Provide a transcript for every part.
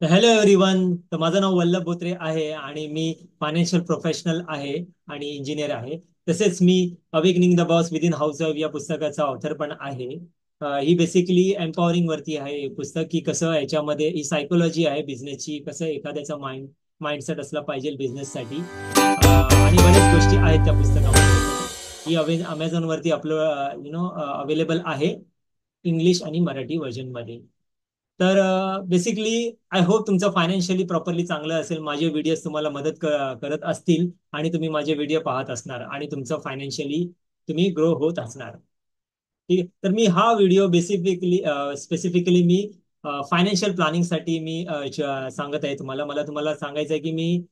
Hello everyone. तर माझं नाव वल्लभ बोत्रे आहे आणि मी फायनान्शियल प्रोफेशनल आहे आणि इंजिनियर आहे. तसेच मी awakening the boss within house of या पुस्तकाचा ऑथर पण आहे. ही बेसिकली एम्पॉवरिंग वरती आहे हे पुस्तक, की कसं याच्यामध्ये ही सायकोलॉजी आहे बिझनेसची, कसं एखाद्याचा माइंडसेट असला पाहिजे बिझनेससाठी. आणि बऱ्याच गोष्टी आहेत त्या पुस्तकामध्ये. ही अमेझॉन वरती अपलोड अवेलेबल आहे, इंग्लिश आणि मराठी व्हर्जन मध्ये. तर बेसिकली आय होप तुमचं फायनान्शियली प्रॉपरली चांगलं असेल, माझे व्हिडिओज तुम्हाला मदत करत असतील आणि तुम्ही माझे व्हिडिओ पाहत असणार आणि तुमचं फायनान्शियली तुम्ही ग्रो होत असणार. ठीक आहे. तर मी हा व्हिडिओ स्पेसिफिकली मी फायनान्शियल प्लॅनिंगसाठी मी सांगत आहे तुम्हाला. मला तुम्हाला सांगायचं आहे की मी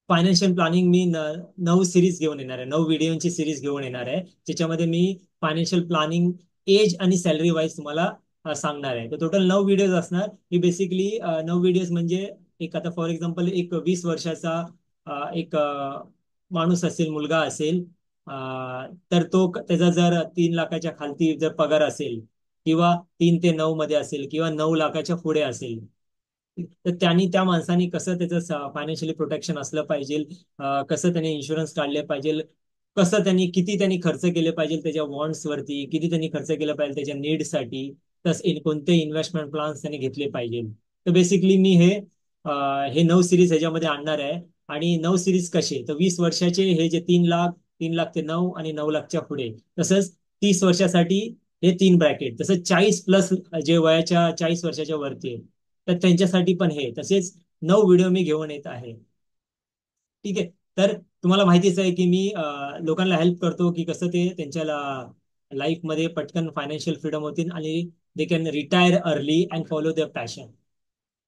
फायनान्शियल प्लॅनिंग मी 9 सिरीज घेऊन येणार आहे, 9 व्हिडिओची सिरीज घेऊन येणार आहे, ज्याच्यामध्ये मी फायनान्शियल प्लॅनिंग एज आणि सॅलरी वाईज तुम्हाला सांगणार आहे. तर टोटल 9 व्हिडिओज असणार. ही बेसिकली 9 व्हिडिओज म्हणजे एक, आता फॉर एक्झाम्पल एक 20 वर्षाचा एक माणूस असेल, मुलगा असेल, तर तो त्याचा जर 3 लाखाच्या खालती जर पगार असेल, किंवा 3 ते 9 मध्ये असेल, किंवा 9 लाखाच्या पुढे असेल, तर त्यांनी त्या माणसाने कसं त्याचं फायनान्शियली प्रोटेक्शन असलं पाहिजे, कसं त्यांनी इन्शुरन्स काढले पाहिजे, कसं त्यांनी किती त्यांनी खर्च केले पाहिजे त्याच्या वॉन्ट्स वरती, किती त्यांनी खर्च केलं पाहिजे त्याच्या नीडसाठी, तसं कोणते इन्व्हेस्टमेंट प्लॅन्स त्यांनी घेतले पाहिजे. तर बेसिकली मी हे 9 सिरीज ह्याच्यामध्ये आणणार आहे. आणि 9 सिरीज कसे, तर 20 वर्षाचे हे जे 3 लाख, 3 लाख ते 9 आणि 9 लाखच्या पुढे, तसंच 30 वर्षासाठी हे 3 ब्रॅकेट, तसंच 40 प्लस जे वयाच्या 40 वर्षाच्या वरती आहे, तर त्यांच्यासाठी पण हे तसेच 9 व्हिडिओ मी घेऊन येत आहे. ठीक आहे. तर तुम्हाला माहितीच आहे की मी लोकांना हेल्प करतो की कसं ते त्यांच्या लाईफमध्ये पटकन फायनान्शियल फ्रीडम होतील आणि they can retire early and follow their passion.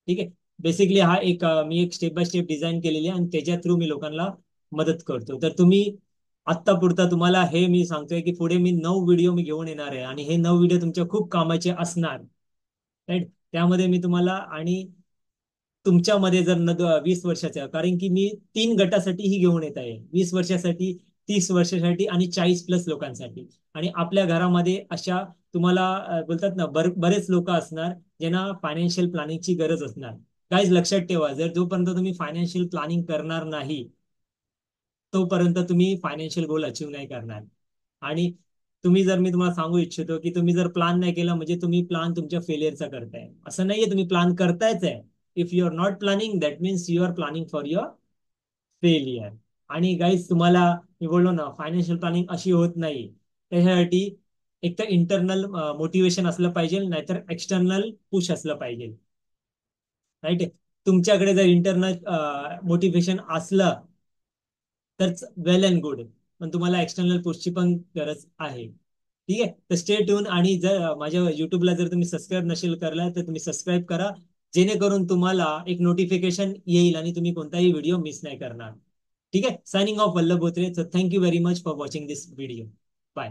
ठीक आहे. बेसिकली मी एक स्टेप बाय स्टेप डिझाईन केलेली आहे आणि त्याच्या थ्रू मी लोकांना मदत करतो. तर तुम्ही आत्ता पुरता तुम्हाला हे मी सांगतोय की पुढे मी 9 व्हिडिओ मी घेऊन येणार आहे आणि हे 9 व्हिडिओ तुमच्या खूप कामाचे असणार. राईट. त्यामध्ये मी तुम्हाला आणि तुमच्यामध्ये जर 20 वर्षाच्या, कारण की मी 3 गटासाठी ही घेऊन येत आहे, 20 वर्षासाठी, 30 वर्षासाठी आणि 40 प्लस लोकांसाठी. आणि आपल्या घरामध्ये अशा तुम्हाला बोलतात ना, बरेच लोक असणार ज्यांना फायनान्शियल प्लॅनिंगची गरज असणार. काहीच लक्षात ठेवा, जर जोपर्यंत तुम्ही फायनान्शियल प्लॅनिंग करणार नाही, तोपर्यंत तुम्ही फायनान्शियल गोल अचीव्ह नाही करणार. आणि मी तुम्हाला सांगू इच्छितो की तुम्ही जर प्लॅन नाही केला म्हणजे तुम्ही प्लॅन तुमच्या फेलियरचा करताय. असं नाहीये तुम्ही प्लॅन करतायच आहे. If you are not planning, that means you are planning for your failure. आणि गाईज, तुम्हाला मी बोललो ना, फायनान्शियल प्लॅनिंग अशी होत नाही. त्याच्यासाठी एक तर इंटरनल मोटिवेशन असलं पाहिजे, नाहीतर एक्सटर्नल पुश असलं पाहिजे. राईट. तुमच्याकडे जर इंटरनल मोटिवेशन असलं तर वेल अँड गुड, पण तुम्हाला एक्सटर्नल पोस्टची पण गरज आहे. ठीक आहे. तर स्टे ट्यून. आणि जर माझ्या युट्यूबला जर तुम्ही सबस्क्राईब नसेल करला तर तुम्ही सबस्क्राईब करा, जेणेकरून तुम्हाला एक नोटिफिकेशन येईल आणि तुम्ही कोणताही व्हिडिओ मिस नाही करणार. ठीक आहे. Signing off Vallabh Botre. Thank you very much for watching this video. Bye.